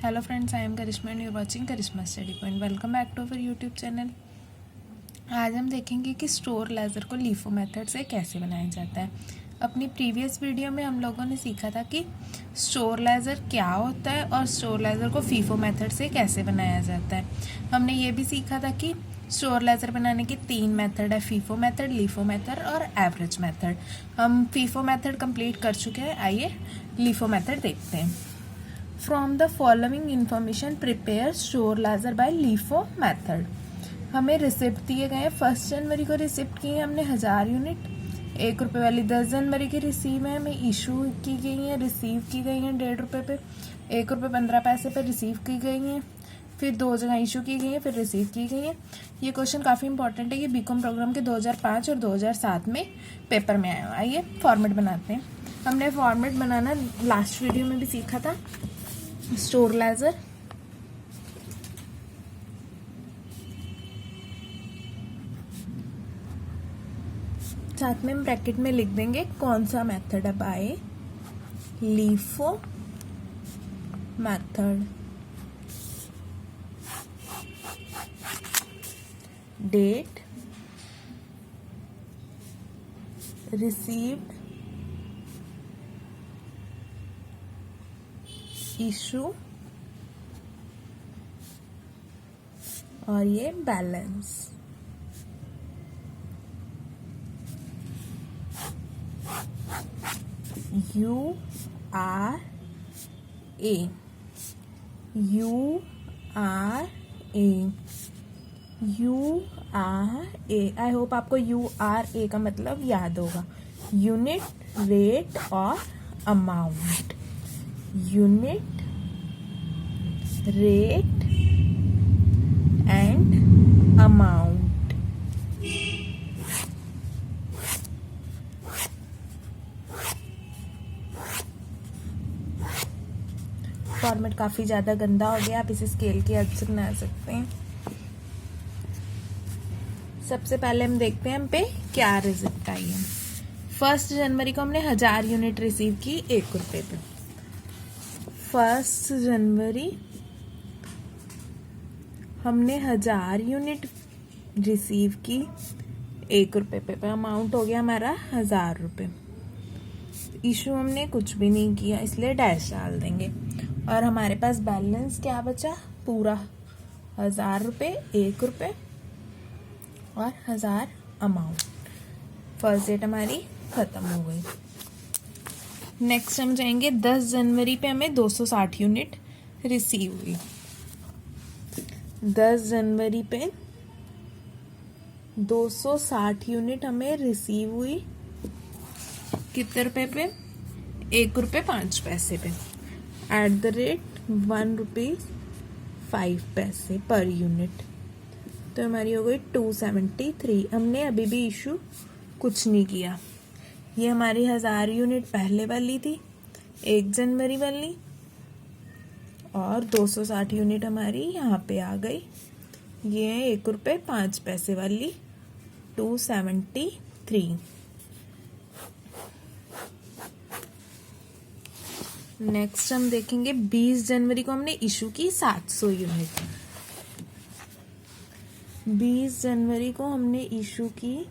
Hello friends, I am Karishma and you are watching Karishma study point. Welcome back to our YouTube channel. आज हम देखेंगे कि store ledger को LIFO method से कैसे बनाया जाता है। अपनी प्रीवियस वीडियो में हम लोगों ने सीखा था कि स्टोर लेज़र क्या होता है और स्टोर लेज़र को फीफो मेथड से कैसे बनाया जाता है। हमने ये भी सीखा था कि स्टोर लेज़र बनाने की 3 मेथड है, फीफो मेथड, लीफो मेथड और एवरेज मेथड। हम फीफो मेथड कंप्लीट कर चुके हैं, आइए लीफो मेथड देखते हैं। From the following information prepare store laser by LIFO method। हमें रिसिप्ट दिए गए हैं। 1 जनवरी को रिसिप्ट की है हमने 1000 यूनिट। 1 रुपये वाली 10 जनवरी की रिसीव है, हमें इशू की गई है, रिसीव की गई है 1.5 रुपये पे, 1 रुपये 15 पैसे पे रिसीव की गई हैं, फिर 2 जगह इशू की गई है, फिर रिसीव की गई है। ये क्वेश्चन काफ़ी इंपॉर्टेंट है, ये बीकॉम प्रोग्राम के 2005 और 2007 में पेपर में आया। आइए फॉर्मेट बनाते हैं। हमने फॉर्मेट बनाना लास्ट वीडियो में भी सीखा था। स्टोर लेज़र साथ में हम ब्रैकेट में लिख देंगे कौन सा मेथड है, by LIFO method. Date received issue और ये balance. U R A I hope आपको URA का मतलब याद होगा। यूनिट, रेट और amount. Unit, rate and amount. Format काफी ज्यादा गंदा हो गया, आप इसे स्केल की हेल्प से बना सकते हैं। सबसे पहले हम देखते हैं हम पे क्या रिजल्ट आई है। 1 जनवरी को हमने 1000 यूनिट रिसीव की 1 रुपये पे। 1 जनवरी हमने 1000 यूनिट रिसीव की 1 रुपये पे। अमाउंट हो गया हमारा 1000 रुपये। इशू हमने कुछ भी नहीं किया, इसलिए डैश डाल देंगे। और हमारे पास बैलेंस क्या बचा, पूरा 1000 रुपये, 1 रुपये और 1000 अमाउंट। फर्स्ट डेट हमारी खत्म हो गई। नेक्स्ट हम जाएंगे 10 जनवरी पे हमें 260 यूनिट रिसीव हुई। 10 जनवरी पे 260 यूनिट हमें रिसीव हुई। कितने रुपए पे? 1 रुपये 5 पैसे पे। @ 1 रुपये 5 पैसे पर यूनिट। तो हमारी हो गई 273। हमने अभी भी इशू कुछ नहीं किया। ये हमारी 1000 यूनिट पहले वाली थी, 1 जनवरी वाली, और 260 यूनिट हमारी यहाँ पे आ गई। ये है 1 रुपये 5 पैसे वाली 273। नेक्स्ट हम देखेंगे 20 जनवरी को हमने इशू की 700 यूनिट। 20 जनवरी को हमने इशू की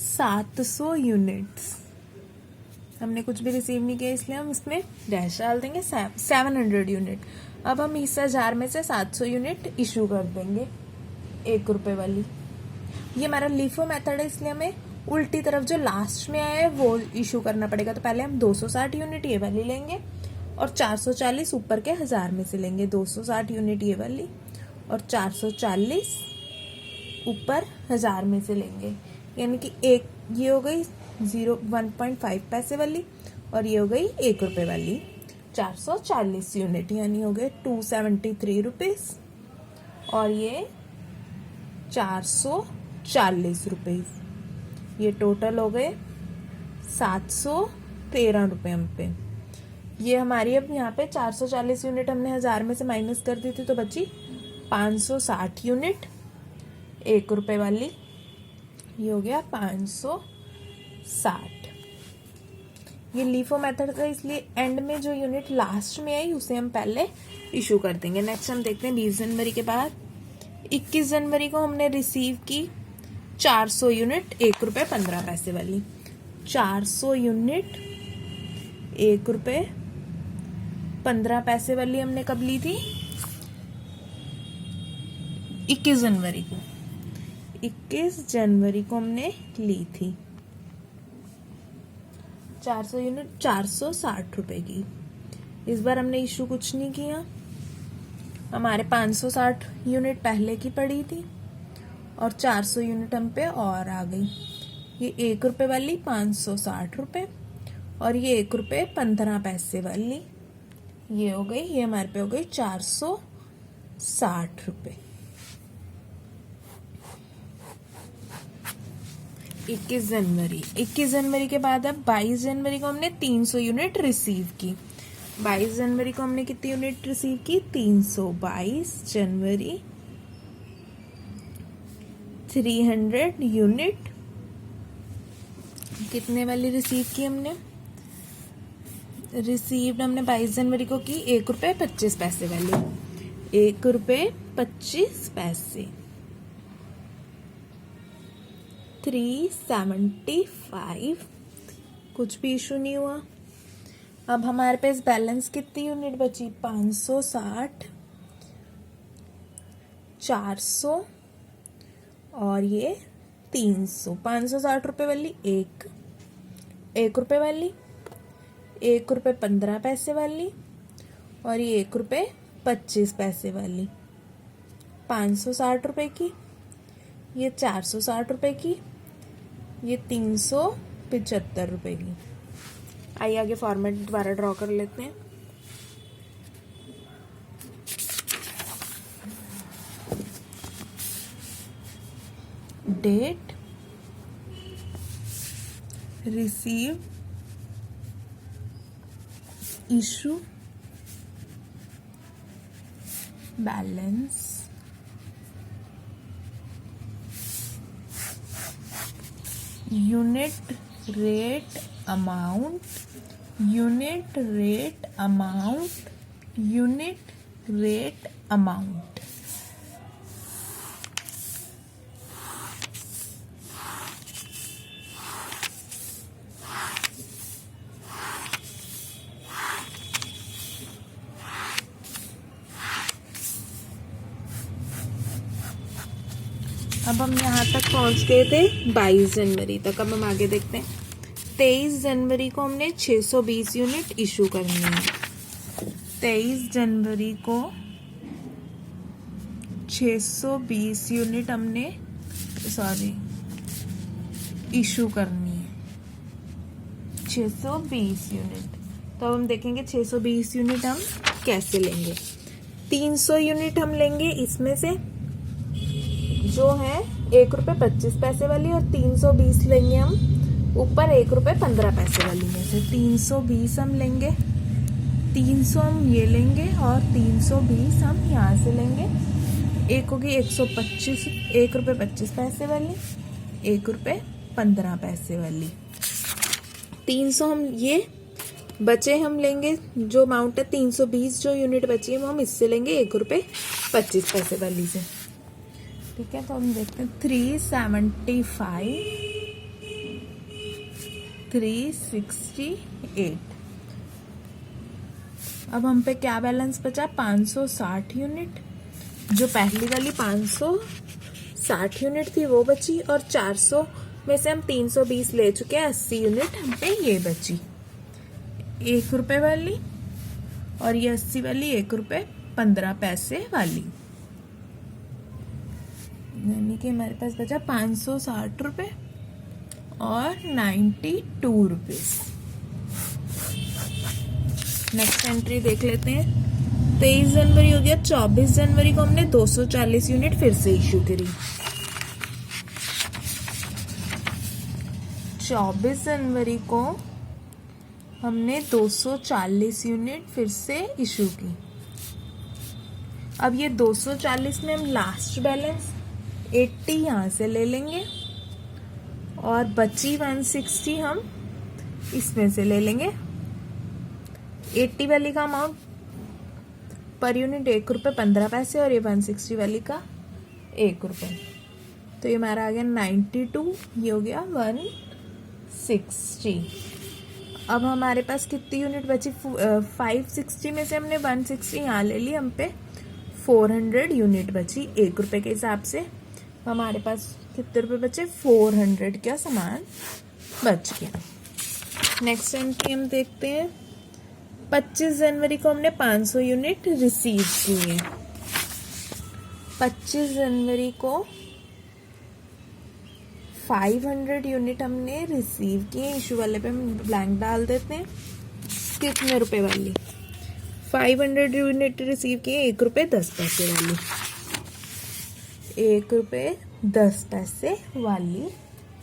700 यूनिट्स। हमने कुछ भी रिसीव नहीं किया, इसलिए हम इसमें डैश डाल देंगे। 700 यूनिट। अब हम इस 1000 में से 700 यूनिट इशू कर देंगे 1 रुपये वाली। ये हमारा लीफो मेथड है, इसलिए हमें उल्टी तरफ जो लास्ट में आया है वो इशू करना पड़ेगा। तो पहले हम 260 यूनिट ये वाली लेंगे और 440 ऊपर के 1000 में से लेंगे। 260 यूनिट ये वाली और 440 ऊपर 1000 में से लेंगे। यानी कि एक ये हो गई 1.5 पैसे वाली और ये हो गई 1 रुपये वाली 440 यूनिट, यानी हो गए 273 रुपीज और ये 440 रुपीज। ये टोटल हो गए 713 रुपये हम पे। ये हमारी अब यहाँ पे 440 यूनिट हमने 1000 में से माइनस कर दी थी, तो बची 560 यूनिट 1 रुपये वाली। ये हो गया 560। ये लीफो मेथड का, इसलिए एंड में जो यूनिट लास्ट में आई उसे हम पहले इशू कर देंगे। नेक्स्ट हम देखते हैं 20 जनवरी के बाद 21 जनवरी को हमने रिसीव की 400 यूनिट 1 रुपये 15 पैसे वाली। 400 यूनिट 1 रुपये 15 पैसे वाली हमने कब ली थी? 21 जनवरी को। 21 जनवरी को हमने ली थी 400 यूनिट 460 रुपए की। इस बार हमने इशू कुछ नहीं किया, हमारे 560 यूनिट पहले की पड़ी थी और 400 यूनिट हम पे और आ गई। ये 1 रुपये वाली 560 रुपये और ये 1 रुपये 15 पैसे वाली ये हो गई, ये हमारे पे हो गई 460 रुपये। 21 जनवरी के बाद अब 22 जनवरी को हमने 300 यूनिट रिसीव की। 22 जनवरी को हमने कितनी यूनिट रिसीव की? 300। 22 जनवरी 300 यूनिट कितने वाली रिसीव की हमने? रिसीव्ड हमने 22 जनवरी को की 1 रुपये 25 पैसे वाली। 1 रुपये 25 पैसे 375। कुछ भी इशू नहीं हुआ। अब हमारे पास बैलेंस कितनी यूनिट बची? 560, 400 और ये 300। 560 रुपये वाली 1 रुपये वाली, 1 रुपये 15 पैसे वाली और ये 1 रुपये 25 पैसे वाली। 560 रुपये की, ये 460 रुपये की, ये 375 रुपये की। आइए आगे फॉर्मेट दोबारा ड्रॉ कर लेते हैं। Date, receive, issue, balance, unit rate amount, unit rate amount, unit rate amount. अब हम यहाँ तक पहुँच गए थे 22 जनवरी तक। अब हम आगे देखते हैं। 23 जनवरी को हमने 620 यूनिट इशू करनी है। 23 जनवरी को 620 यूनिट हमने इशू करनी है। 620 यूनिट। तो अब हम देखेंगे 620 यूनिट हम कैसे लेंगे। 300 यूनिट हम लेंगे इसमें से, जो है 1 रुपये 25 पैसे वाली, और 320 लेंगे हम ऊपर 1 रुपये 15 पैसे वाली में से। 320 हम लेंगे, 300 हम ये लेंगे और 320 हम यहाँ से लेंगे। एक होगी 125, 1 रुपये 25 पैसे वाली, 1 रुपये 15 पैसे वाली। 300 हम ये बचे हम लेंगे, जो अमाउंट है 320 जो यूनिट बची है वो हम इससे लेंगे 1 रुपये 25 पैसे वाली से। ठीक है, तो हम देखते हैं 375, 368। अब हम पे क्या बैलेंस बचा? 560 यूनिट। जो पहली वाली 560 यूनिट थी वो बची, और 400 में से हम 320 ले चुके हैं। 80 यूनिट हम पे ये बची, 1 रुपये वाली, और ये 80 वाली 1 रुपये 15 पैसे वाली। यानी कि हमारे पास बचा 560 रुपये और 92 रुपीज। नेक्स्ट एंट्री देख लेते हैं। 23 जनवरी हो गया। 24 जनवरी को हमने 240 यूनिट फिर से इशू करी। 24 जनवरी को हमने 240 यूनिट फिर से इशू की। अब ये 240 में हम लास्ट बैलेंस 80 यहाँ से ले लेंगे और बची 160 हम इसमें से ले लेंगे 80 वाली का अमाउंट पर यूनिट 1 रुपये 15 पैसे और ये 160 वाली का 1 रुपये। तो ये हमारा आ गया 92, ये हो गया 160। अब हमारे पास कितनी यूनिट बची? 560 में से हमने 160 यहाँ ले ली, हम पे 400 यूनिट बची 1 रुपये के हिसाब से। हमारे पास कितने रुपए बचे? 400 का सामान बच गया। नेक्स्ट एंट्री हम देखते हैं। 25 जनवरी को हमने 500 यूनिट रिसीव किए। 25 जनवरी को 500 यूनिट हमने रिसीव किए। इशू वाले पे हम ब्लैंक डाल देते हैं। कितने रुपए वाली? 500 यूनिट रिसीव किए 1 रुपये 10 पैसे वाली। 1 रुपये 10 पैसे वाली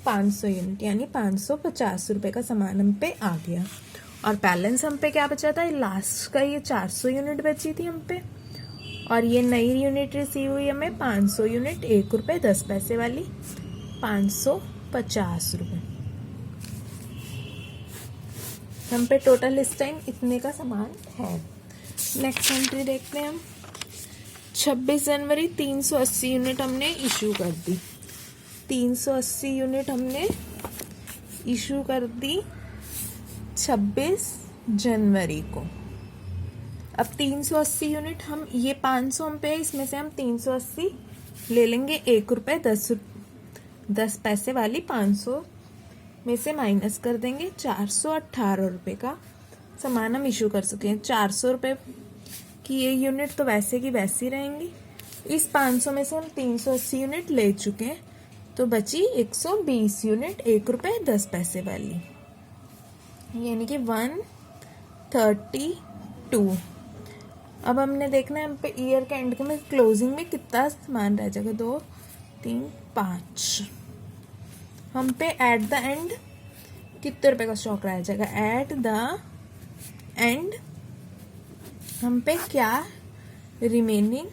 500 यूनिट, यानी 550 रुपये का सामान हम पे आ गया। और बैलेंस हम पे क्या बचा था? लास्ट का ये 400 यूनिट बची थी हम पे, और ये नई यूनिट रिसीव हुई हमें 500 यूनिट 1 रुपये 10 पैसे वाली 550 रुपये। हम पे टोटल इस टाइम इतने का सामान है। नेक्स्ट एंट्री देखते हैं हम। 26 जनवरी 380 यूनिट हमने इशू कर दी। 380 यूनिट हमने इशू कर दी 26 जनवरी को। अब 380 यूनिट हम, ये 500 हम पे, इसमें से हम 380 ले लेंगे 1 रुपये 10 पैसे वाली 500 में से माइनस कर देंगे। 418 रुपये का सामान हम इशू कर सकें। 400 रुपये की ये यूनिट तो वैसे की वैसी रहेंगी। इस 500 में से हम 380 यूनिट ले चुके हैं, तो बची 120 यूनिट 1 रुपये 10 पैसे वाली, यानी कि 132। अब हमने देखना है हम पे ईयर के एंड में क्लोजिंग में कितना सामान रह जाएगा। 2 3 5। हम पे एट द एंड कितने रुपए का स्टॉक रह जाएगा? एट द एंड हम पे क्या रिमेनिंग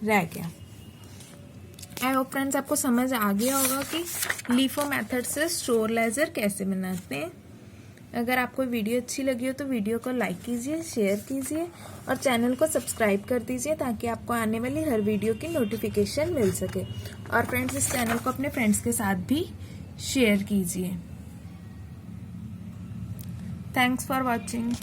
रह गया। आई होप फ्रेंड्स आपको समझ आ गया होगा कि लीफो मेथड से स्टोर लेजर कैसे बनाते हैं। अगर आपको वीडियो अच्छी लगी हो तो वीडियो को लाइक कीजिए, शेयर कीजिए और चैनल को सब्सक्राइब कर दीजिए, ताकि आपको आने वाली हर वीडियो की नोटिफिकेशन मिल सके। और फ्रेंड्स, इस चैनल को अपने फ्रेंड्स के साथ भी शेयर कीजिए। Thanks for watching.